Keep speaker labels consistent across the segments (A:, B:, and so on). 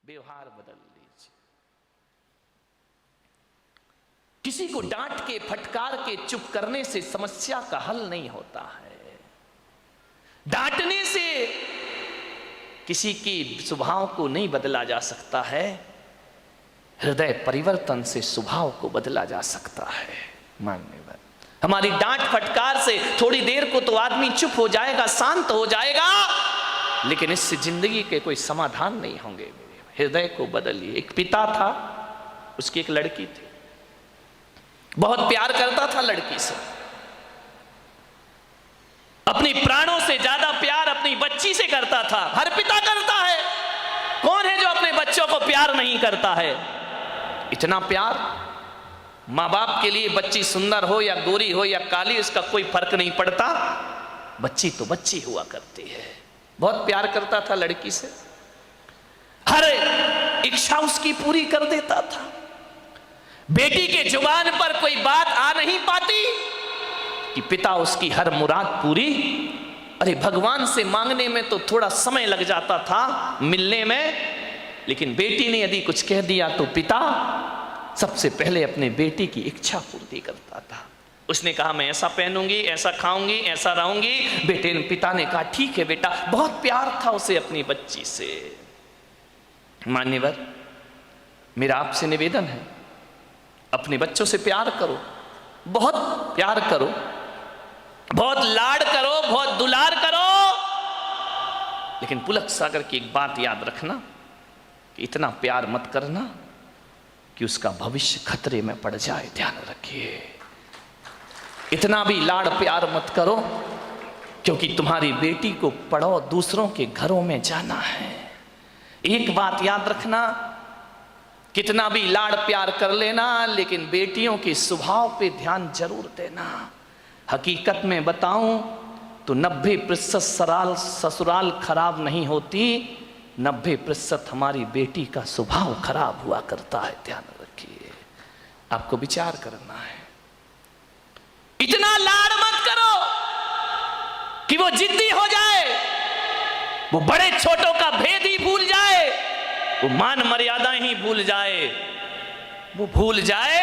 A: व्यवहार बदल लीजिए। किसी को डांट के, फटकार के, चुप करने से समस्या का हल नहीं होता है। डांटने से किसी की स्वभाव को नहीं बदला जा सकता है, हृदय परिवर्तन से स्वभाव को बदला जा सकता है। माननीय हमारी डांट फटकार से थोड़ी देर को तो आदमी चुप हो जाएगा, शांत हो जाएगा, लेकिन इससे जिंदगी के कोई समाधान नहीं होंगे। हृदय को बदलिए। एक पिता था, उसकी एक लड़की थी, बहुत प्यार करता था लड़की से, अपनी प्राणों से ज्यादा प्यार अपनी बच्ची से करता था। हर पिता करता है, कौन है जो अपने बच्चों को प्यार नहीं करता है? इतना प्यार, माँ बाप के लिए बच्ची सुंदर हो या गोरी हो या काली, इसका कोई फर्क नहीं पड़ता, बच्ची तो बच्ची हुआ करती है। बहुत प्यार करता था लड़की से, हर इच्छा उसकी पूरी कर देता था। बेटी के जुबान पर कोई बात आ नहीं पाती कि पिता उसकी हर मुराद पूरी। अरे भगवान से मांगने में तो थोड़ा समय लग जाता था, मिलने में, लेकिन बेटी ने यदि कुछ कह दिया तो पिता सबसे पहले अपने बेटी की इच्छा पूर्ति करता था। उसने कहा मैं ऐसा पहनूंगी, ऐसा खाऊंगी, ऐसा रहूंगी। पिता ने कहा ठीक है बेटा। बहुत प्यार था उसे अपनी बच्ची से। मान्यवर, मेरा आपसे निवेदन है, अपने बच्चों से प्यार करो, बहुत प्यार करो, बहुत लाड करो, बहुत दुलार करो, लेकिन पुलक सागर की एक बात याद रखना कि इतना प्यार मत करना कि उसका भविष्य खतरे में पड़ जाए। ध्यान रखिए, इतना भी लाड़ प्यार मत करो, क्योंकि तुम्हारी बेटी को पढ़ो दूसरों के घरों में जाना है। एक बात याद रखना, कितना भी लाड़ प्यार कर लेना, लेकिन बेटियों के स्वभाव पे ध्यान जरूर देना। हकीकत में बताऊं तो 90% ससुराल खराब नहीं होती, 90% हमारी बेटी का स्वभाव खराब हुआ करता है। ध्यान रखिए, आपको विचार करना है। इतना लाड़ मत करो कि वो जिद्दी हो जाए, वो बड़े छोटों का भेद ही भूल जाए, वो मान मर्यादाएं ही भूल जाए, वो भूल जाए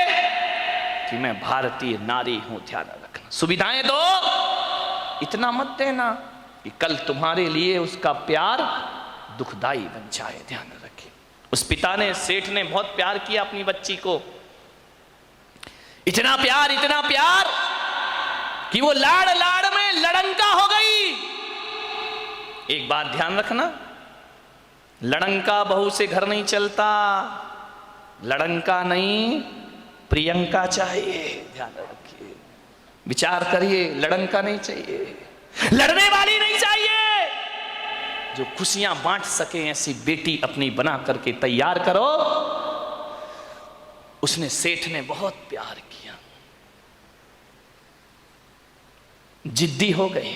A: कि मैं भारतीय नारी हूं। ध्यान रखना, सुविधाएं दो, इतना मत देना कि कल तुम्हारे लिए उसका प्यार दुखदाई बन जाए। ध्यान रखिए, उस पिता ने, सेठ ने बहुत प्यार किया अपनी बच्ची को, इतना प्यार कि वो लाड़ लाड़ में लड़ंका हो गई। एक बात ध्यान रखना, लड़ंका बहू से घर नहीं चलता, लड़ंका नहीं प्रियंका चाहिए। ध्यान रखिए, विचार करिए, लड़ंका नहीं चाहिए, लड़ने वाली नहीं चाहिए, जो खुशियां बांट सके ऐसी बेटी अपनी बना करके तैयार करो। उसने, सेठ ने बहुत प्यार किया, जिद्दी हो गई,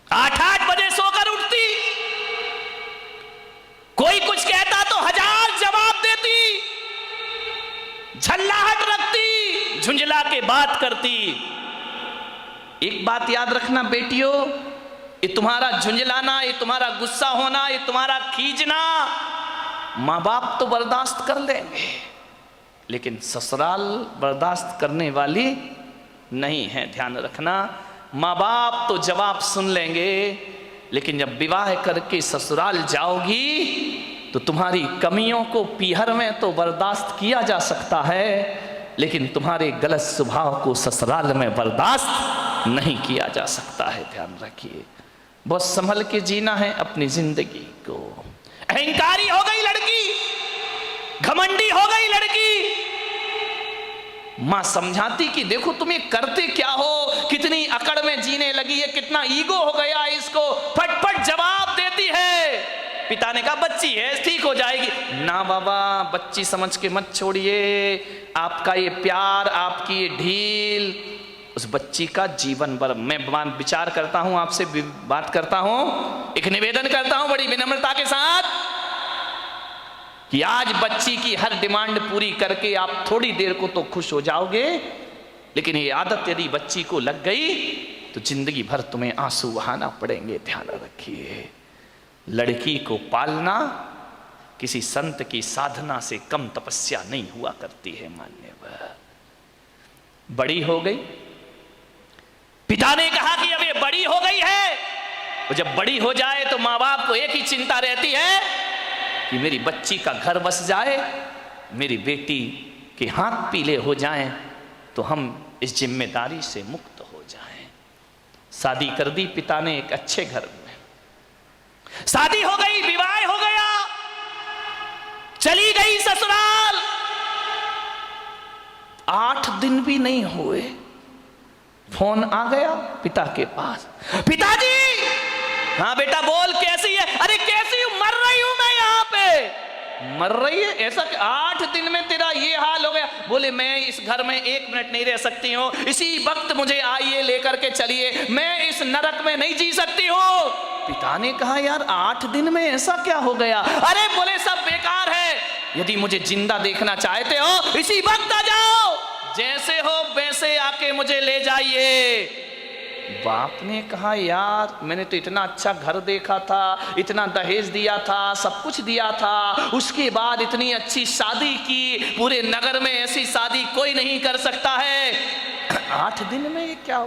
A: 8-8 बजे सोकर उठती, कोई कुछ कहता तो 1000 जवाब देती, झल्लाहट रखती, झुंझला के बात करती। एक बात याद रखना बेटियों, ये तुम्हारा झुंझलाना, ये तुम्हारा गुस्सा होना, ये तुम्हारा खींचना माँ बाप तो बर्दाश्त कर लेंगे, लेकिन ससुराल बर्दाश्त करने वाली नहीं है। ध्यान रखना, माँ बाप तो जवाब सुन लेंगे, लेकिन जब विवाह करके ससुराल जाओगी तो तुम्हारी कमियों को पीहर में तो बर्दाश्त किया जा सकता है, लेकिन तुम्हारे गलत स्वभाव को ससुराल में बर्दाश्त नहीं किया जा सकता है। ध्यान रखिए, बहुत संभल के जीना है अपनी जिंदगी को। अहंकारी हो गई लड़की, घमंडी हो गई लड़की, मां समझाती कि देखो तुम ये करते क्या हो, कितनी अकड़ में जीने लगी है, कितना ईगो हो गया इसको, फटफट जवाब देती है। पिता ने कहा बच्ची है, ठीक हो जाएगी। ना बाबा, बच्ची समझ के मत छोड़िए, आपका ये प्यार, आपकी ये ढील उस बच्ची का जीवन भर। मैं विचार करता हूं, आपसे बात करता हूं, एक निवेदन करता हूं बड़ी विनम्रता के साथ कि आज बच्ची की हर डिमांड पूरी करके आप थोड़ी देर को तो खुश हो जाओगे, लेकिन ये आदत यदि बच्ची को लग गई तो जिंदगी भर तुम्हें आंसू बहाना पड़ेंगे। ध्यान रखिए, लड़की को पालना किसी संत की साधना से कम तपस्या नहीं हुआ करती है। मान्यवर बड़ी हो गई, पिता ने कहा कि अब ये बड़ी हो गई है, और जब बड़ी हो जाए तो माँ बाप को एक ही चिंता रहती है कि मेरी बच्ची का घर बस जाए, मेरी बेटी के हाथ पीले हो जाएं, तो हम इस जिम्मेदारी से मुक्त हो जाएं। शादी कर दी पिता ने एक अच्छे घर में, शादी हो गई, विवाह हो गया, चली गई ससुराल। 8 दिन भी नहीं हुए, फोन आ गया पिता के पास, पिताजी। हाँ बेटा बोल, कैसी है? अरे कैसी हूं, मर रही हूं मैं यहाँ पे। मर रही है? ऐसा 8 दिन में तेरा ये हाल हो गया? बोले मैं इस घर में 1 मिनट नहीं रह सकती हूँ, इसी वक्त मुझे आइए लेकर के चलिए, मैं इस नरक में नहीं जी सकती हूँ। पिता ने कहा यार 8 दिन में ऐसा क्या हो गया? अरे बोले सब बेकार है, यदि मुझे जिंदा देखना चाहते हो इसी वक्त आ जाओ, जैसे हो वैसे आके मुझे ले जाइए। बाप ने कहा यार मैंने तो इतना अच्छा घर देखा था, इतना दहेज दिया था, सब कुछ दिया था, उसके बाद इतनी अच्छी शादी की, पूरे नगर में ऐसी शादी कोई नहीं कर सकता है, 8 दिन में ये क्या?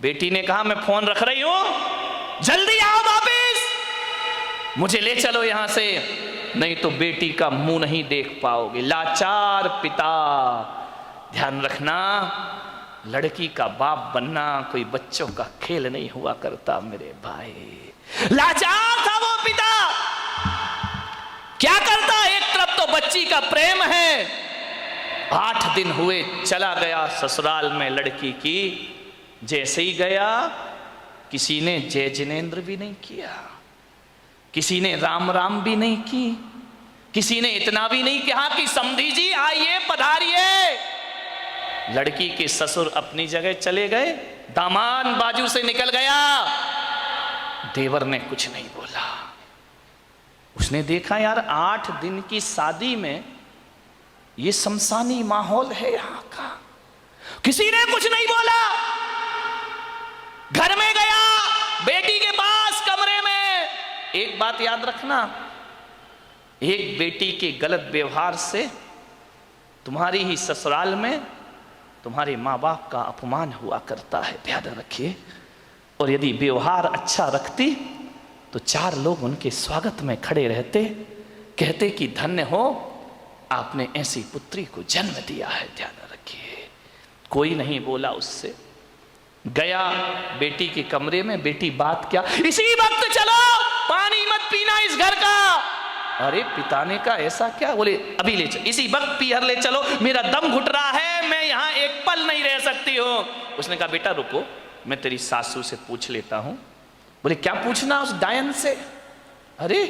A: बेटी ने कहा मैं फोन रख रही हूं, जल्दी आओ वापिस, मुझे ले चलो यहां से, नहीं तो बेटी का मुंह नहीं देख पाओगे। लाचार पिता। ध्यान रखना, लड़की का बाप बनना कोई बच्चों का खेल नहीं हुआ करता मेरे भाई। लाचार था वो पिता, क्या करता? एक तरफ तो बच्ची का प्रेम है, 8 दिन हुए चला गया ससुराल में लड़की की। जैसे ही गया किसी ने जय जिनेंद्र भी नहीं किया, किसी ने राम राम भी नहीं की, किसी ने इतना भी नहीं कहा कि समधी जी आइए पधारिए। लड़की के ससुर अपनी जगह चले गए, दामाद बाजू से निकल गया, देवर ने कुछ नहीं बोला। उसने देखा यार 8 दिन की शादी में ये शमशानी माहौल है यहां का, किसी ने कुछ नहीं बोला। घर में गया, बेटी के पास कमरे में। एक बात याद रखना, एक बेटी के गलत व्यवहार से तुम्हारी ही ससुराल में तुम्हारे माँ बाप का अपमान हुआ करता है, ध्यान रखिए। और यदि व्यवहार अच्छा रखती तो 4 लोग उनके स्वागत में खड़े रहते, कहते कि धन्य हो आपने ऐसी पुत्री को जन्म दिया है। ध्यान रखिए, कोई नहीं बोला उससे। गया बेटी के कमरे में, बेटी बात क्या, इसी वक्त चलो, पानी मत पीना इस घर का। अरे पिता ने कहा ऐसा क्या? बोले अभी ले चलो, इसी वक्त पीहर ले चलो, मेरा दम घुट रहा है, मैं यहाँ एक पल नहीं रह सकती हूँ। उसने कहा बेटा रुको, मैं तेरी सासू से पूछ लेता हूँ। बोले क्या पूछना उस डायन से? अरे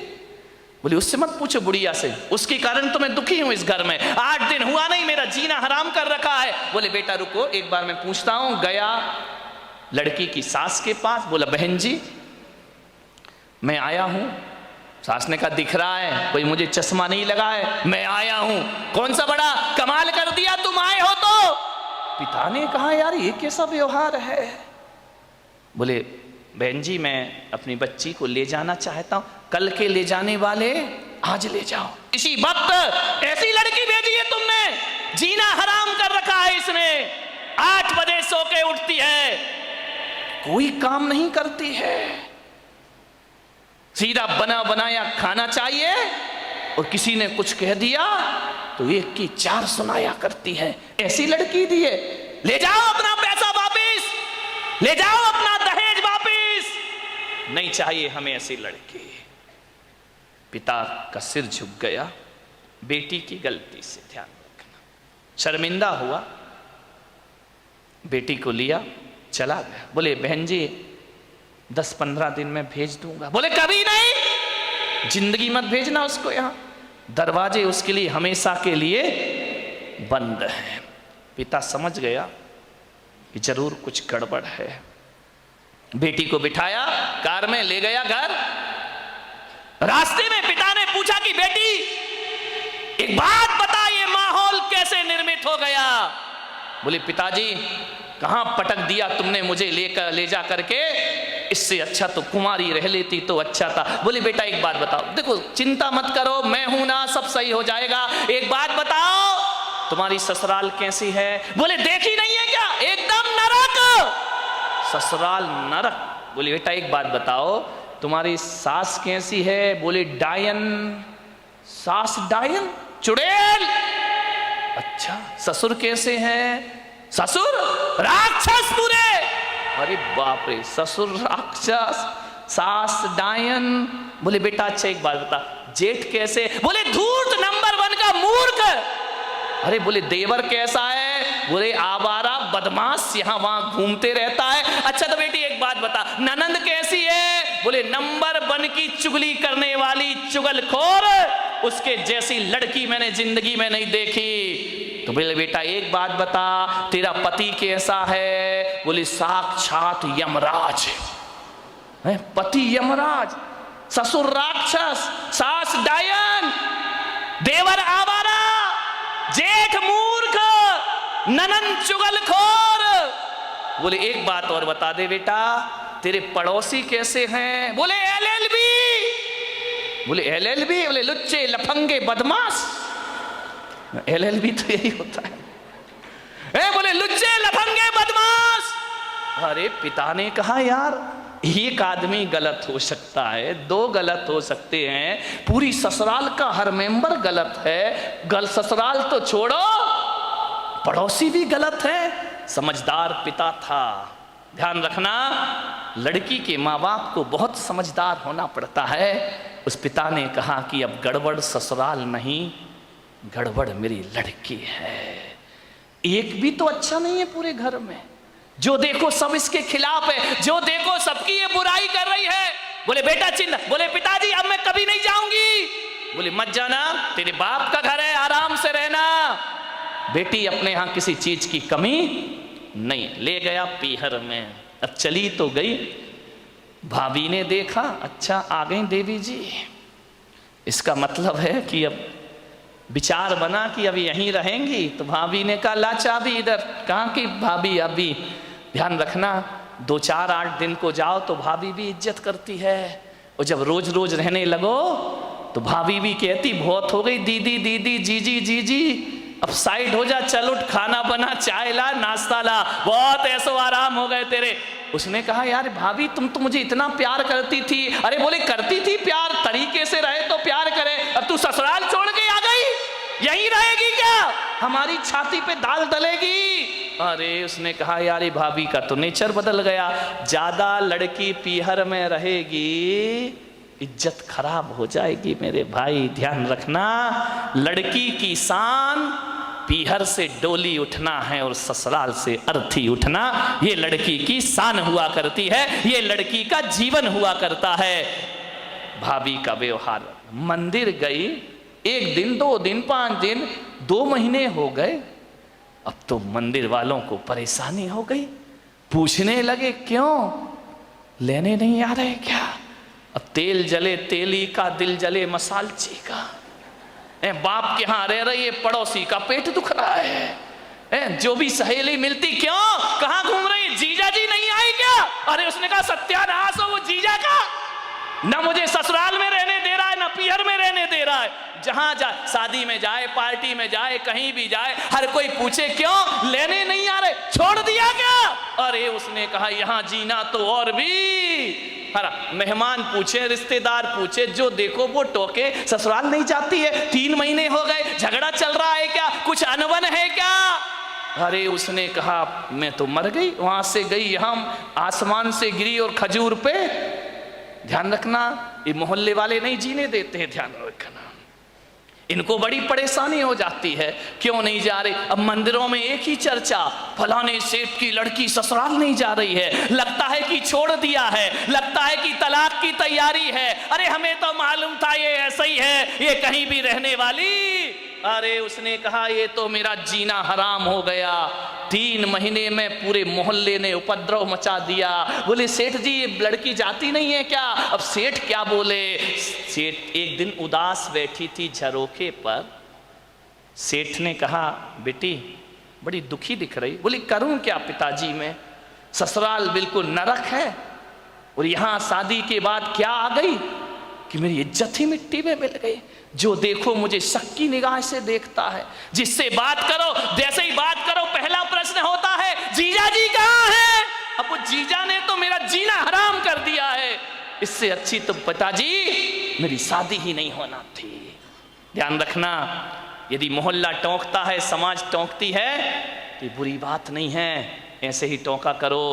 A: बोले उससे मत पूछो, बुढ़िया से, उसके कारण तो मैं दुखी हूँ इस घर में, 8 दिन हुआ नहीं, मेरा जीना हराम कर रखा है। बोले बेटा रुको, एक बार मैं पूछता हूँ। गया लड़की की सास के पास, बोला बहन जी मैं आया हूँ। सास ने कहा दिख रहा है, कोई मुझे चश्मा नहीं लगा है, मैं आया हूं। कौन सा बड़ा कमाल कर दिया तुम आए हो तो? पिता ने कहा यार ये कैसा व्यवहार है? बोले बहन जी मैं अपनी बच्ची को ले जाना चाहता हूं, कल के ले जाने वाले आज ले जाओ, इसी वक्त। ऐसी लड़की भेजी है तुमने, जीना हराम कर रखा है इसने, 8 बजे सो के उठती है, कोई काम नहीं करती है, सीधा बना बनाया खाना चाहिए, और किसी ने कुछ कह दिया तो 1 की 4 सुनाया करती है। ऐसी लड़की दी है, ले जाओ अपना पैसा वापिस, ले जाओ अपना दहेज वापिस, नहीं चाहिए हमें ऐसी लड़की। पिता का सिर झुक गया बेटी की गलती से। ध्यान रखना, शर्मिंदा हुआ, बेटी को लिया चला गया। बोले बहन जी 10-15 दिन में भेज दूंगा। बोले कभी नहीं, जिंदगी मत भेजना उसको यहाँ, दरवाजे उसके लिए हमेशा के लिए बंद हैं। पिता समझ गया कि जरूर कुछ गड़बड़ है, बेटी को बिठाया कार में, ले गया घर। रास्ते में पिता ने पूछा कि बेटी एक बात बता, ये माहौल कैसे निर्मित हो गया? बोले पिताजी कहां पटक दिया तुमने मुझे ले जा करके, इससे अच्छा तो कुमारी रह लेती तो अच्छा था। बोले बेटा एक बात बताओ, देखो चिंता मत करो, मैं हूं ना, सब सही हो जाएगा। एक बात बताओ, तुम्हारी ससुराल कैसी है? बोले देखी नहीं है क्या, एकदम नरक, ससुराल नरक। बोले बेटा एक बात बताओ, तुम्हारी सास कैसी है? बोले डायन। सास डायन, चुड़ैल। अच्छा, ससुर कैसे हैं? ससुर राक्षस पूरे। अरे बाप रे, ससुर राक्षस, सास डायन। बोले बेटा अच्छा एक बात बता, जेठ कैसे? बोले धूर्त, नंबर 1 का मूर्ख। अरे बोले देवर कैसा है? बोले आवारा बदमाश, यहां वहां घूमते रहता है। अच्छा तो बेटी एक बात बता, ननंद कैसी है? बोले नंबर 1 की चुगली करने वाली चुगलखोर, उसके जैसी लड़की मैंने जिंदगी में नहीं देखी। तो बोले बेटा एक बात बता, तेरा पति कैसा है? बोले साक्षात यमराज है। पति यमराज, ससुर राक्षस, सास डायन, देवर आवारा, जेठ मूर्ख, ननंद चुगलखोर। बोले एक बात और बता दे बेटा, तेरे पड़ोसी कैसे हैं? बोले LLB। बोले LLB? बोले लुच्चे लफंगे बदमाश। LLB तो यही होता है। बोले लुच्चे लफंगे बदमाश। अरे पिता ने कहा यार एक आदमी गलत हो सकता है, 2 गलत हो सकते हैं, पूरी ससुराल का हर मेंबर गलत है। ससुराल तो छोड़ो, पड़ोसी भी गलत है। समझदार पिता था। ध्यान रखना, लड़की के माँ बाप को बहुत समझदार होना पड़ता है। उस पिता ने कहा कि अब गड़बड़ ससुराल नहीं, गड़बड़ मेरी लड़की है। एक भी तो अच्छा नहीं है पूरे घर में, जो देखो सब इसके खिलाफ है, जो देखो सबकी ये बुराई कर रही है। बोले बेटा चिंता। बोले पिताजी अब मैं कभी नहीं जाऊंगी। बोले मत जाना, तेरे बाप का घर है, आराम से रहना। बेटी अपने यहां किसी चीज की कमी नहीं। ले गया पीहर में। अब चली तो गई, भाभी ने देखा अच्छा आ गई देवी जी, इसका मतलब है कि अब विचार बना कि अब यहीं रहेंगी। तो भाभी ने कहा ला चाबी इधर। कहाँ की भाभी? अभी ध्यान रखना, 2-4-8 दिन को जाओ तो भाभी भी इज्जत करती है, और जब रोज रोज रहने लगो तो भाभी भी कहती बहुत हो गई दीदी दीदी, जीजी जीजी, अब साइड हो जा, चल उठ, खाना बना, चाय ला, नाश्ता ला, बहुत ऐसो आराम हो गए तेरे। उसने कहा यार भाभी तुम तो मुझे इतना प्यार करती थी। अरे बोले करती थी प्यार, तरीके से रहे तो प्यार करे, अब तू ससुराल छोड़ के आ गई, यहीं रहेगी क्या? हमारी छाती पे दाल डलेगी। अरे उसने कहा यार भाभी का तो नेचर बदल गया, ज्यादा लड़की पीहर में रहेगी इज्जत खराब हो जाएगी। मेरे भाई ध्यान रखना, लड़की की शान पीहर से डोली उठना है और ससुराल से अर्थी उठना, ये लड़की की शान हुआ करती है, ये लड़की का जीवन हुआ करता है। भाभी का व्यवहार, मंदिर गई 1 दिन 2 दिन 5 दिन 2 महीने हो गए, अब तो मंदिर वालों को परेशानी हो गई, पूछने लगे क्यों लेने नहीं आ रहे क्या? अब तेल जले तेली का, दिल जले मसालची का। बाप के यहां रह रही है, पड़ोसी का पेट दुख रहा है। जो भी सहेली मिलती क्यों, कहां घूम रही है, जीजा जी नहीं आए क्या? अरे उसने कहा सत्यानाश हो वो जीजा का, ना मुझे ससुराल में रहने दे रहा है ना पीहर में रहने दे रहा है। जहां जाए, शादी में जाए, पार्टी में जाए, कहीं भी जाए, हर कोई पूछे क्यों लेने नहीं आ रहे, छोड़ दिया क्या? अरे उसने कहा यहां जीना तो और भी हरा, मेहमान पूछे, रिश्तेदार पूछे, जो देखो वो टोके, ससुराल नहीं जाती है, 3 महीने हो गए, झगड़ा चल रहा है क्या, कुछ अनबन है क्या? अरे उसने कहा मैं तो मर गई, वहां से गई यहां, आसमान से गिरी और खजूर पे। ध्यान रखना, ये मोहल्ले वाले नहीं जीने देते हैं, ध्यान रखना, इनको बड़ी परेशानी हो जाती है, क्यों नहीं जा रही? अब मंदिरों में एक ही चर्चा, फलाने सेठ की लड़की ससुराल नहीं जा रही है, लगता है कि छोड़ दिया है, लगता है कि तलाक की तैयारी है। अरे हमें तो मालूम था ये ऐसा ही है, ये कहीं भी रहने वाली। अरे उसने कहा ये तो मेरा जीना हराम हो गया, 3 महीने में पूरे मोहल्ले ने उपद्रव मचा दिया। बोले सेठ जी ये लड़की जाती नहीं है क्या? अब सेठ क्या बोले? सेठ एक दिन उदास बैठी थी झरोखे पर, सेठ ने कहा बेटी बड़ी दुखी दिख रही। बोली करूं क्या पिताजी, मैं ससुराल बिल्कुल नरक है। और यहां शादी के बाद क्या आ गई कि मेरी इज्जत ही मिट्टी में मिल गई। जो देखो मुझे शक की निगाह से देखता है, जिससे बात करो जैसे ही बात करो पहला प्रश्न होता है जीजा जी कहाँ है। अब वो जीजा ने तो मेरा जीना हराम कर दिया है, इससे अच्छी तो पिताजी मेरी शादी ही नहीं होना थी। ध्यान रखना, यदि मोहल्ला टोंकता है, समाज टोंकती है तो बुरी बात नहीं है, ऐसे ही टोंका करो,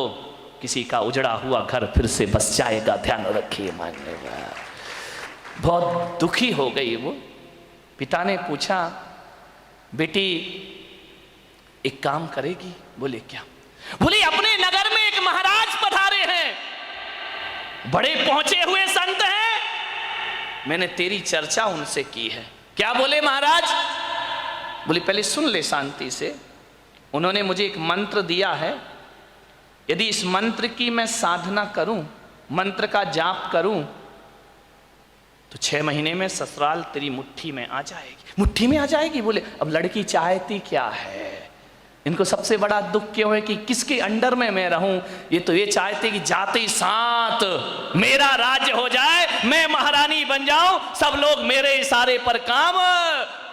A: किसी का उजड़ा हुआ घर फिर से बस जाएगा। ध्यान रखिए। मान्यवर बहुत दुखी हो गई वो। पिता ने पूछा बेटी एक काम करेगी? बोले क्या? बोले अपने नगर में एक महाराज पधारे हैं, बड़े पहुंचे हुए संत हैं, मैंने तेरी चर्चा उनसे की है। क्या बोले महाराज? बोले पहले सुन ले शांति से। उन्होंने मुझे एक मंत्र दिया है, यदि इस मंत्र की मैं साधना करूं, मंत्र का जाप करूं, तो 6 महीने में ससुराल तेरी मुट्ठी में आ जाएगी। मुट्ठी में आ जाएगी? बोले अब लड़की चाहती क्या है? इनको सबसे बड़ा दुख क्यों है कि किसके अंडर में मैं रहूं? ये तो ये चाहते कि जाते ही साथ मेरा राज्य हो जाए, मैं महारानी बन जाऊं, सब लोग मेरे इशारे पर काम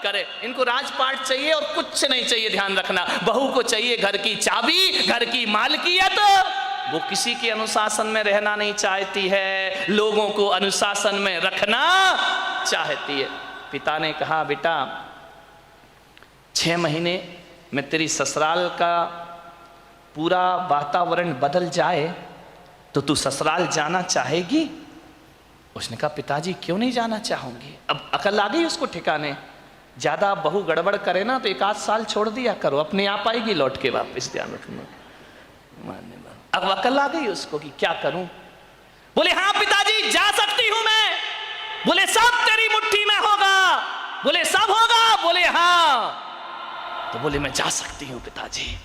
A: करे। इनको राजपाट चाहिए और कुछ नहीं चाहिए। ध्यान रखना, बहू को चाहिए घर की चाबी, घर की मालकियत। वो किसी के अनुशासन में रहना नहीं चाहती है, लोगों को अनुशासन में रखना चाहती है। पिता ने कहा बेटा 6 महीने में तेरी ससुराल का पूरा वातावरण बदल जाए तो तू ससुराल जाना चाहेगी? उसने कहा पिताजी क्यों नहीं जाना चाहूंगी। अब अकल आ गई उसको ठिकाने। ज्यादा बहू गड़बड़ करे ना तो 1 आध साल छोड़ दिया करो, अपने आप आएगी लौट के वापस। ध्यान रखना। अब अकल आ गई उसको कि क्या करूं। बोले हाँ पिताजी जा सकती हूं मैं। बोले सब तेरी मुट्ठी में होगा। बोले सब होगा? बोले हाँ। तो बोले मैं जा सकती हूं पिताजी।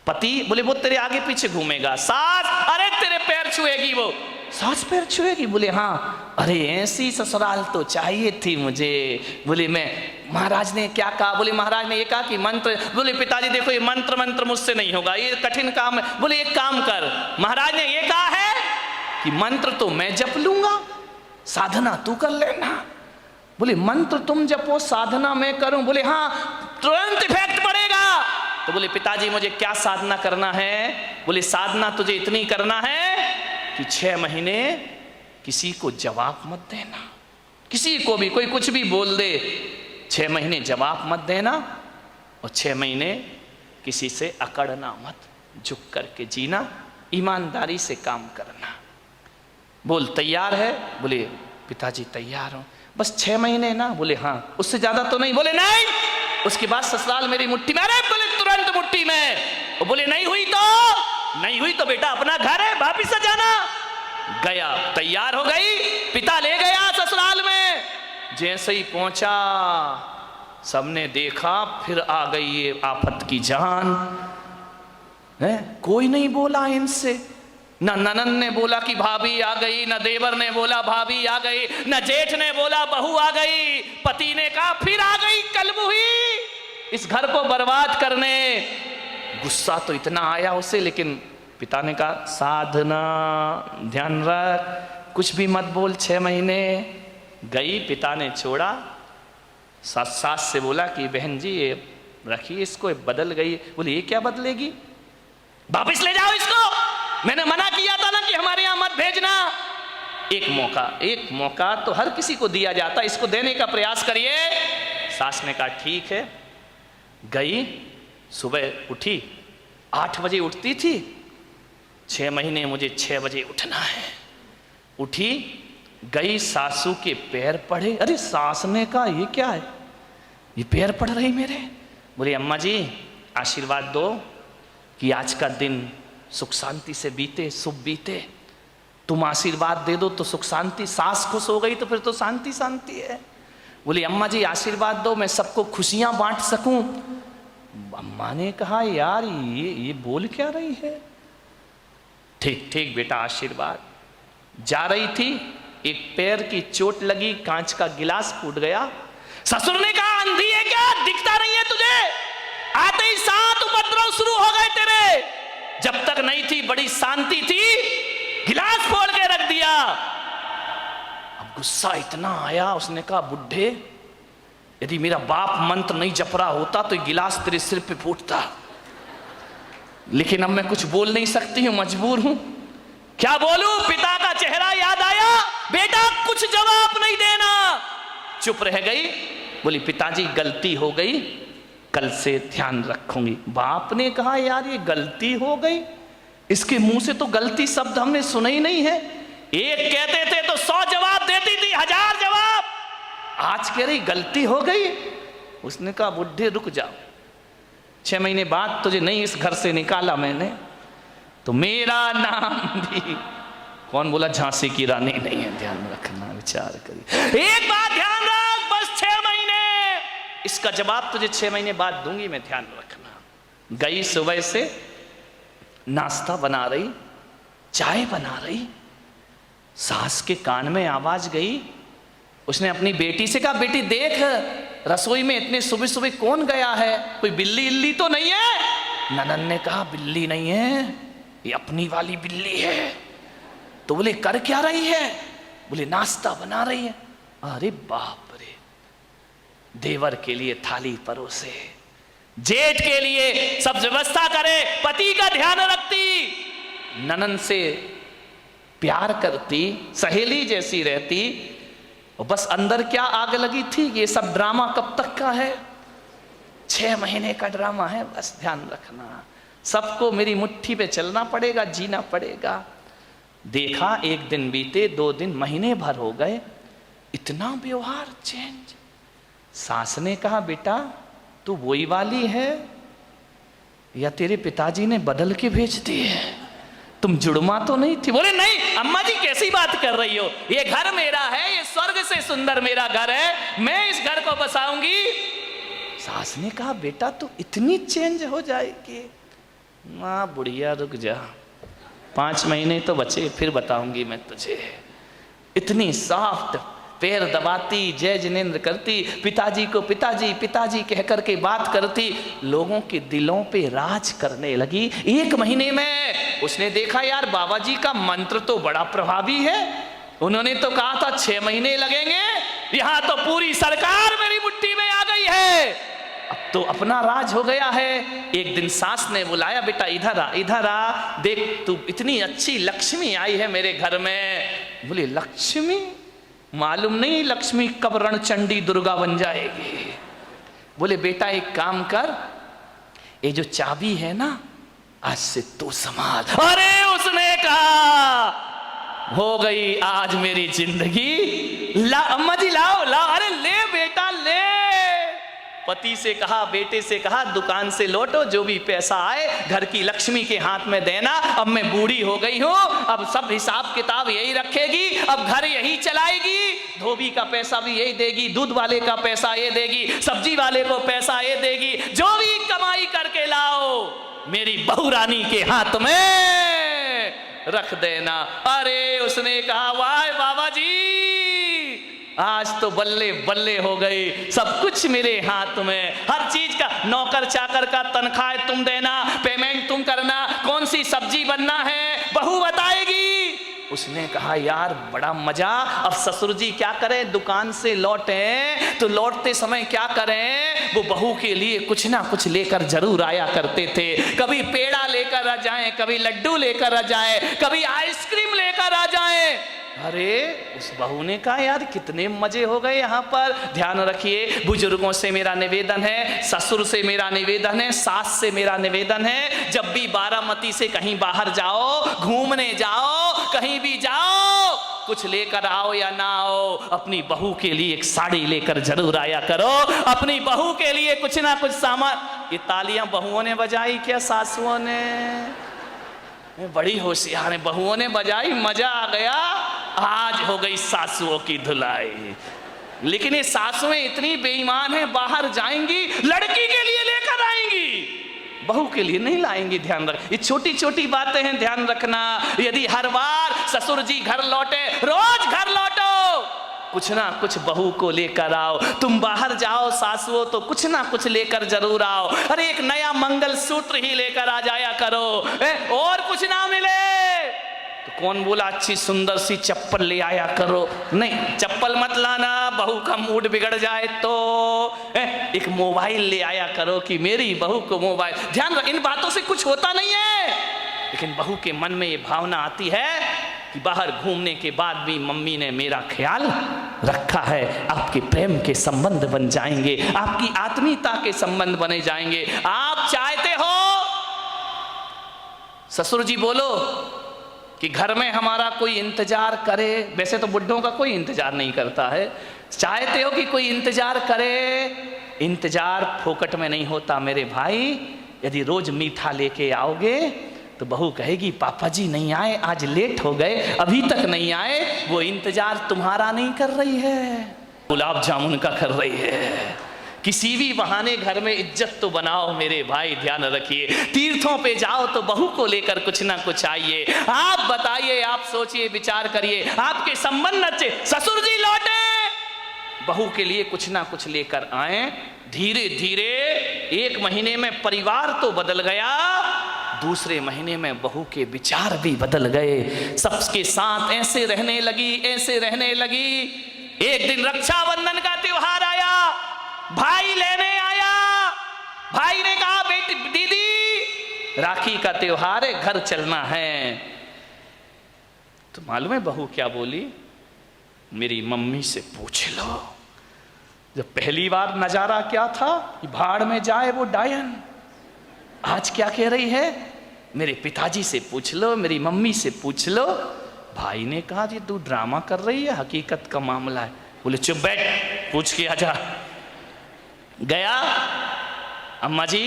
A: पति? बोले वो तेरे आगे पीछे घूमेगा। सास? अरे तेरे पैर छुएगी वो। सास पैर छुएगी? बोले हाँ। अरे ऐसी ससुराल तो चाहिए थी मुझे। बोले मैं, महाराज ने क्या कहा? बोले महाराज ने ये कहा कि मंत्र। बोले पिताजी देखो ये मंत्र मुझसे नहीं होगा, ये कठिन काम है। बोले एक काम कर, महाराज ने ये कहा है कि मंत्र तो मैं जप लूंगा, साधना तू कर लेना। बोले मंत्र तुम जपो, साधना मैं करूं? बोले हाँ तुरंत इफेक्ट पड़ेगा। तो बोले पिताजी मुझे क्या साधना करना है? बोले साधना तुझे इतनी करना है कि 6 महीने किसी को जवाब मत देना, किसी को भी कोई कुछ भी बोल दे, 6 महीने जवाब मत देना, और 6 महीने किसी से अकड़ना मत, झुक करके जीना, ईमानदारी से काम करना। बोल तैयार है? बोले पिताजी तैयार हूं, बस 6 महीने ना। बोले हाँ। उससे ज्यादा तो नहीं? बोले नहीं, उसके बाद ससुराल मेरी मुट्ठी में। अरे बोले तुरंत मुट्ठी में। और बोले नहीं हुई तो बेटा अपना घर है, वापिस से जाना। गया, तैयार हो गई, पिता ले गया ससुराल में। जैसे ही पहुंचा सबने देखा, फिर आ गई ये आफत की जान है। कोई नहीं बोला इनसे, न ननन ने बोला कि भाभी आ गई, न देवर ने बोला भाभी आ गई, न जेठ ने बोला बहू आ गई। पति ने कहा फिर आ गई कलमुही इस घर को बर्बाद करने। गुस्सा तो इतना आया उसे, लेकिन पिता ने कहा साधना, ध्यान रख, कुछ भी मत बोल। 6 महीने गई, पिता ने छोड़ा। सास से बोला कि बहन जी ये रखिए इसको, बदल गई। बोले ये क्या बदलेगी, वापिस ले जाओ इसको, मैंने मना किया था ना कि हमारे यहां मत भेजना। एक मौका तो हर किसी को दिया जाता, इसको देने का प्रयास करिए। सास ने कहा ठीक है। गई, सुबह उठी, 8 बजे उठती थी, 6 महीने मुझे 6 बजे उठना है। उठी, गई, सासू के पैर पड़े। अरे सास ने कहा ये क्या है, ये पैर पड़ रही मेरे। बोले अम्मा जी आशीर्वाद दो कि आज का दिन सुख शांति से बीते, शुभ बीते। तुम आशीर्वाद दे दो तो सुख शांति, सास खुश हो गई तो फिर तो शांति शांति है। बोली अम्मा जी आशीर्वाद दो मैं सबको खुशियां बांट सकूं। अम्मा ने कहा यार ये बोल क्या रही है। ठीक ठीक बेटा आशीर्वाद। जा रही थी, एक पैर की चोट लगी, कांच का गिलास फूट गया। ससुर ने कहा अंधी है क्या, दिखता नहीं है तुझे? आते ही 7 उपद्रव शुरू हो गए तेरे। जब तक नहीं थी बड़ी शांति थी, गिलास फोड़ के रख दिया। दिया। अब गुस्सा इतना आया, उसने कहा बुढ़े, यदि मेरा बाप मंत्र नहीं जप रहा होता तो गिलास तेरे सिर पे फूटता, लेकिन अब मैं कुछ बोल नहीं सकती हूं, मजबूर हूं। क्या बोलूं? पिता का चेहरा याद आया, बेटा कुछ जवाब नहीं देना। चुप रह गई। बोली पिताजी गलती हो गई, कल से ध्यान रखूंगी। बाप ने कहा यार ये गलती हो गई, इसके मुंह से तो गलती शब्द हमने सुना ही नहीं है। एक कहते थे तो 100 जवाब देती थी, 1000 जवाब। आज कह रही गलती हो गई। उसने कहा बुढ़े रुक जाओ, 6 महीने बाद तुझे नहीं इस घर से निकाला मैंने तो मेरा नाम भी, कौन बोला झांसी की रानी नहीं है, ध्यान रखना, विचार करिए। एक बात ध्यान रख, बस 6 महीने, इसका जवाब तुझे 6 महीने बाद दूंगी मैं, ध्यान रखना। गई सुबह से नाश्ता बना रही, चाय बना रही, सास के कान में आवाज गई। उसने अपनी बेटी से कहा बेटी देख रसोई में इतने सुबह सुबह कौन गया है, कोई बिल्ली इल्ली तो नहीं है? ननन ने कहा बिल्ली नहीं है, ये अपनी वाली बिल्ली है। तो बोले कर क्या रही है? बोले नाश्ता बना रही है। अरे बाप रे, देवर के लिए थाली परोसे, जेठ के लिए सब व्यवस्था करे, पति का ध्यान रखती, ननन से प्यार करती, सहेली जैसी रहती। और बस अंदर क्या आग लगी थी, ये सब ड्रामा कब तक का है? 6 महीने का ड्रामा है, बस ध्यान रखना। सबको मेरी मुट्ठी पे चलना पड़ेगा, जीना पड़ेगा। देखा 1 दिन बीते, 2 दिन, महीने भर हो गए, इतना व्यवहार चेंज। सास ने कहा बेटा तू वही वाली है या तेरे पिताजी ने बदल के भेज दी है, तुम जुड़मा तो नहीं थी? बोले नहीं अम्मा जी कैसी बात कर रही हो, ये घर मेरा है, ये स्वर्ग से सुंदर मेरा घर है, मैं इस घर को बसाऊंगी। सास ने कहा बेटा तू इतनी चेंज हो जाएगी? माँ बुढ़िया रुक जा, 5 महीने तो बचे, फिर बताऊंगी मैं तुझे। इतनी सॉफ्ट, पैर दबाती, जय जिनेंद्र करती, पिताजी को पिताजी पिताजी कह करके बात करती, लोगों के दिलों पे राज करने लगी। 1 महीने में उसने देखा यार बाबा जी का मंत्र तो बड़ा प्रभावी है, उन्होंने तो कहा था 6 महीने लगेंगे, यहां तो पूरी सरकार मेरी मुट्ठी में आ गई है, अब तो अपना राज हो गया है। एक दिन सास ने बुलाया बेटा इधर आ, इधर आ, देख तू इतनी अच्छी लक्ष्मी आई है मेरे घर में। बोले लक्ष्मी? मालूम नहीं लक्ष्मी कब रणचंडी दुर्गा बन जाएगी। बोले बेटा एक काम कर, ये जो चाबी है ना आज से तू संभाल। अरे उसने कहा हो गई आज मेरी जिंदगी। ला अम्मा जी लाओ लाओ, अरे ले बेटा ले। पति से कहा, बेटे से कहा दुकान से लौटो, जो भी पैसा आए घर की लक्ष्मी के हाथ में देना, अब मैं बूढ़ी हो गई हूं, अब सब हिसाब किताब यही रखेगी, अब घर यही चलाएगी, धोबी का पैसा भी यही देगी, दूध वाले का पैसा ये देगी, सब्जी वाले को पैसा ये देगी, जो भी कमाई करके लाओ मेरी बहू रानी के हाथ में रख देना। अरे उसने कहा वाह बाबा जी आज तो बल्ले बल्ले हो गई, सब कुछ मेरे हाथ में, हर चीज का, नौकर चाकर का तनख्वाह तुम देना, पेमेंट तुम करना, कौन सी सब्जी बनना है बहू बताएगी। उसने कहा यार बड़ा मजा। अब ससुर जी क्या करें, दुकान से लौटे तो लौटते समय क्या करें, वो बहू के लिए कुछ ना कुछ लेकर जरूर आया करते थे। कभी पेड़ा लेकर आ जाए, कभी लड्डू लेकर आ जाए, कभी आइसक्रीम लेकर आ जाए। अरे उस बहू ने कहा यार कितने मजे हो गए यहाँ पर। ध्यान रखिए, बुजुर्गों से मेरा निवेदन है, ससुर से मेरा निवेदन है, सास से मेरा निवेदन है, जब भी बारामती से कहीं बाहर जाओ, घूमने जाओ, कहीं भी जाओ, कुछ लेकर आओ या ना आओ, अपनी बहू के लिए एक साड़ी लेकर जरूर आया करो, अपनी बहू के लिए कुछ ना कुछ सामान। ये तालियां बहुओं ने बजाई क्या सासुओं ने? बड़ी होशियार है, बहुओं ने बजाई, मजा आ गया। आज हो गई सासुओं की धुलाई। लेकिन ये सासुएं इतनी बेईमान हैं, बाहर जाएंगी लड़की के लिए लेकर आएंगी, बहू के लिए नहीं लाएंगी। ध्यान रख, ये छोटी छोटी बातें हैं, ध्यान रखना। यदि हर बार ससुर जी घर लौटे, रोज घर लौटो, कुछ ना कुछ बहू को लेकर आओ। तुम बाहर जाओ सासुओं तो कुछ ना कुछ लेकर जरूर आओ। अरे एक नया मंगल सूत्र ही लेकर आ जाया करो, और कुछ ना मिले तो कौन बोला अच्छी सुंदर सी चप्पल ले आया करो? नहीं, चप्पल मत लाना, बहू का मूड बिगड़ जाए तो। एक मोबाइल ले आया करो कि मेरी बहू को मोबाइल। ध्यान रख, इन बातों से कुछ होता नहीं है, लेकिन बहू के मन में ये भावना आती है कि बाहर घूमने के बाद भी मम्मी ने मेरा ख्याल रखा है। आपके प्रेम के संबंध बन जाएंगे, आपकी आत्मीयता के संबंध बने जाएंगे। आप चाहते हो ससुर जी बोलो कि घर में हमारा कोई इंतजार करे। वैसे तो बुड्ढों का कोई इंतजार नहीं करता है। चाहते हो कि कोई इंतजार करे? इंतजार फोकट में नहीं होता मेरे भाई। यदि रोज मीठा लेके आओगे तो बहू कहेगी पापा जी नहीं आए, आज लेट हो गए, अभी तक नहीं आए। वो इंतजार तुम्हारा नहीं कर रही है, गुलाब जामुन का कर रही है। किसी भी बहाने घर में इज्जत तो बनाओ मेरे भाई, ध्यान रखिए। तीर्थों पे जाओ तो बहू को लेकर कुछ ना कुछ आइए। आप बताइए, आप सोचिए, विचार करिए, आपके संबंध अच्छे, ससुर जी लौटे, बहू के लिए कुछ ना कुछ लेकर आए। धीरे धीरे 1 महीने में परिवार तो बदल गया, दूसरे महीने में बहू के विचार भी बदल गए। सबके साथ ऐसे रहने लगी, ऐसे रहने लगी। एक दिन रक्षाबंधन का त्योहार आया, भाई लेने आया। भाई ने कहा बेटी दीदी राखी का त्योहार है, घर चलना है। तो मालूम है बहू क्या बोली? मेरी मम्मी से पूछ लो। जब पहली बार नजारा क्या था कि भाड़ में जाए वो डायन, आज क्या कह रही है? मेरे पिताजी से पूछ लो, मेरी मम्मी से पूछ लो। भाई ने कहा जी तू ड्रामा कर रही है, हकीकत का मामला है। बोले चुप बैठ, पूछ के आजा। गया, अम्मा जी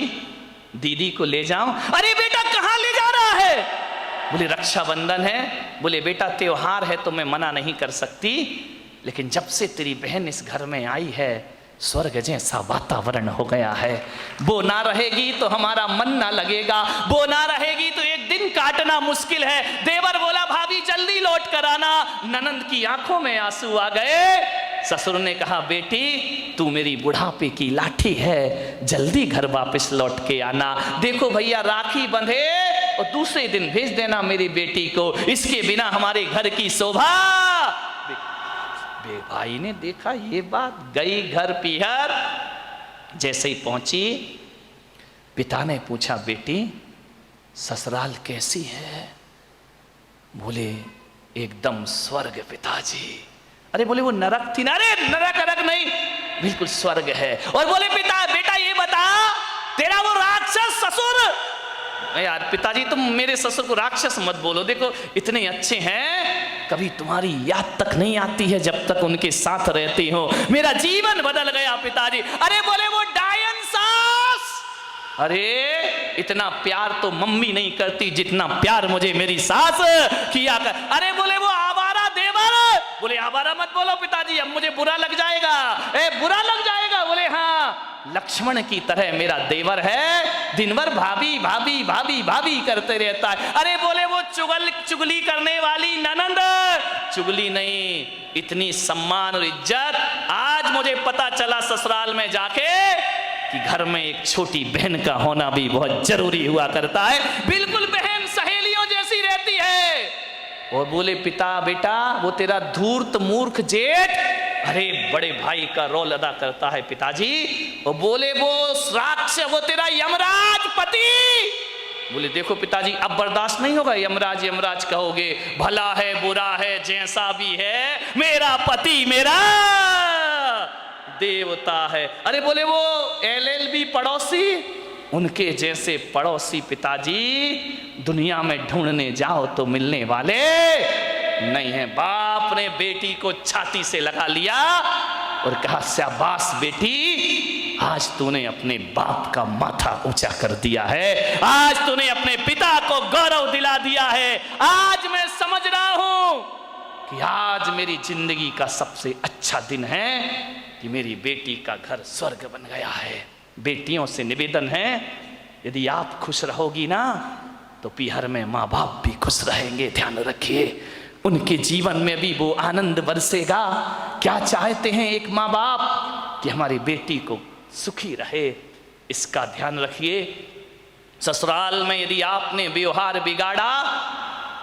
A: दीदी को ले जाऊं। अरे बेटा कहां ले जा रहा है? बोले रक्षाबंधन है। बोले बेटा त्योहार है तो मैं मना नहीं कर सकती, लेकिन जब से तेरी बहन इस घर में आई है स्वर्ग जैसा वातावरण हो गया है। वो ना रहेगी तो हमारा मन ना लगेगा, वो ना रहेगी तो एक दिन काटना मुश्किल है। देवर बोला भाभी जल्दी लौट कर आना। ननंद की आंखों में आंसू आ गए। ससुर ने कहा बेटी तू मेरी बुढ़ापे की लाठी है, जल्दी घर वापस लौट के आना। देखो भैया राखी बंधे और दूसरे दिन भेज देना मेरी बेटी को, इसके बिना हमारे घर की शोभा। भाई ने देखा ये बात, गई घर पीहर। जैसे ही पहुंची पिता ने पूछा बेटी ससुराल कैसी है? बोले एकदम स्वर्ग पिताजी। अरे बोले वो नरक थी ना? अरे नरक नरक नहीं, बिल्कुल स्वर्ग है। और बोले पिता बेटा ये बता तेरा वो राक्षस ससुर। यार पिताजी तुम मेरे ससुर को राक्षस मत बोलो, देखो इतने अच्छे हैं, कभी तुम्हारी याद तक नहीं आती है जब तक उनके साथ रहती हो। मेरा जीवन बदल गया पिताजी। अरे बोले वो डायन सास। अरे इतना प्यार तो मम्मी नहीं करती जितना प्यार मुझे मेरी सास किया कर। अरे बोले वो आवारा देवर। बोले आवारा मत बोलो पिताजी, अब मुझे बुरा लग जाएगा। बुरा लग जाएगा? बोले हाँ लक्ष्मण की तरह मेरा देवर है, दिन भर भाभी भाभी भाभी भाभी करते रहता है। अरे बोले वो चुगली करने वाली ननंद। चुगली नहीं, इतनी सम्मान और इज्जत। आज मुझे पता चला ससुराल में जाके कि घर में एक छोटी बहन का होना भी बहुत जरूरी हुआ करता है। बिल्कुल बहन सहेलियों जैसी रहती है। और बोले पिता बेटा वो तेरा धूर्त मूर्ख जेठ अरे बड़े भाई का रोल अदा करता है पिताजी। और बोले वो राक्षस वो तेरा यमराज पति। बोले देखो पिताजी अब बर्दाश्त नहीं होगा, यमराज यमराज कहोगे, भला है बुरा है जैसा भी है, मेरा पति मेरा देवता है। अरे बोले वो LLB पड़ोसी, उनके जैसे पड़ोसी पिताजी दुनिया में ढूंढने जाओ तो मिलने वाले नहीं है। बाप ने बेटी को छाती से लगा लिया और कहा शाबाश बेटी, आज तूने अपने बाप का माथा ऊंचा कर दिया है, आज तूने अपने पिता को गौरव दिला दिया है। आज मैं समझ रहा हूं कि आज मेरी जिंदगी का सबसे अच्छा दिन है कि मेरी बेटी का घर स्वर्ग बन गया है। बेटियों से निवेदन है यदि आप खुश रहोगी ना तो पीहर में माँ बाप भी खुश रहेंगे। ध्यान रखिए उनके जीवन में भी वो आनंद बरसेगा। क्या चाहते हैं एक माँ बाप कि हमारी बेटी को सुखी रहे, इसका ध्यान रखिए। ससुराल में यदि आपने व्यवहार बिगाड़ा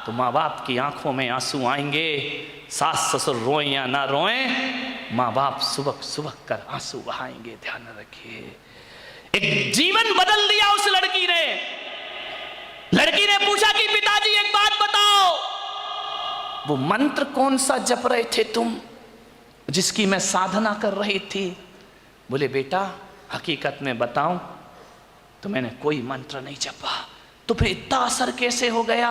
A: तो माँ बाप की आंखों में आंसू आएंगे, सास ससुर रोएं या ना रोएं, माँ बाप सुबह सुबह कर आंसू बहाएंगे। ध्यान रखिए, एक जीवन बदल दिया उस लड़की ने। लड़की ने पूछा कि पिताजी एक बात बताओ, वो मंत्र कौन सा जप रहे थे तुम, जिसकी मैं साधना कर रही थी? बोले बेटा हकीकत में बताऊं तो मैंने कोई मंत्र नहीं जपा। तो फिर इतना असर कैसे हो गया?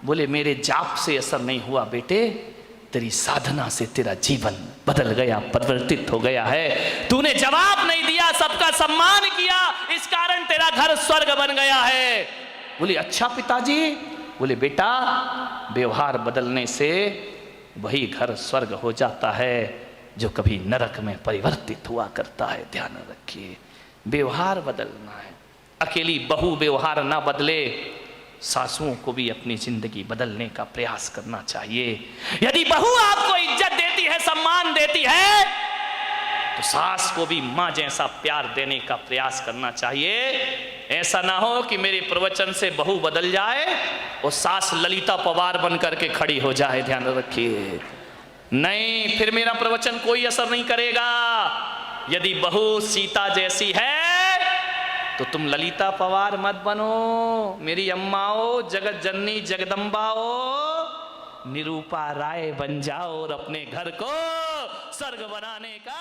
A: बोले मेरे जाप से असर नहीं हुआ बेटे, तेरी साधना से तेरा जीवन बदल गया, परिवर्तित हो गया है। तूने जवाब नहीं दिया, सबका सम्मान किया, इस कारण तेरा घर स्वर्ग बन गया है। बोले अच्छा पिताजी। बोले बेटा व्यवहार बदलने से वही घर स्वर्ग हो जाता है जो कभी नरक में परिवर्तित हुआ करता है। ध्यान रखिए, व्यवहार बदलना है। अकेली बहू व्यवहार ना बदले, सासुओं को भी अपनी जिंदगी बदलने का प्रयास करना चाहिए। यदि बहू आपको इज्जत देती है, सम्मान देती है, तो सास को भी मां जैसा प्यार देने का प्रयास करना चाहिए। ऐसा ना हो कि मेरे प्रवचन से बहू बदल जाए और सास ललिता पवार बन करके खड़ी हो जाए। ध्यान रखिए, नहीं, फिर मेरा प्रवचन कोई असर नहीं करेगा। यदि बहू सीता जैसी है तो तुम ललिता पवार मत बनो, मेरी अम्माओ, जगत जननी जगदम्बाओ, निरूपा राय बन जाओ और अपने घर को स्वर्ग बनाने का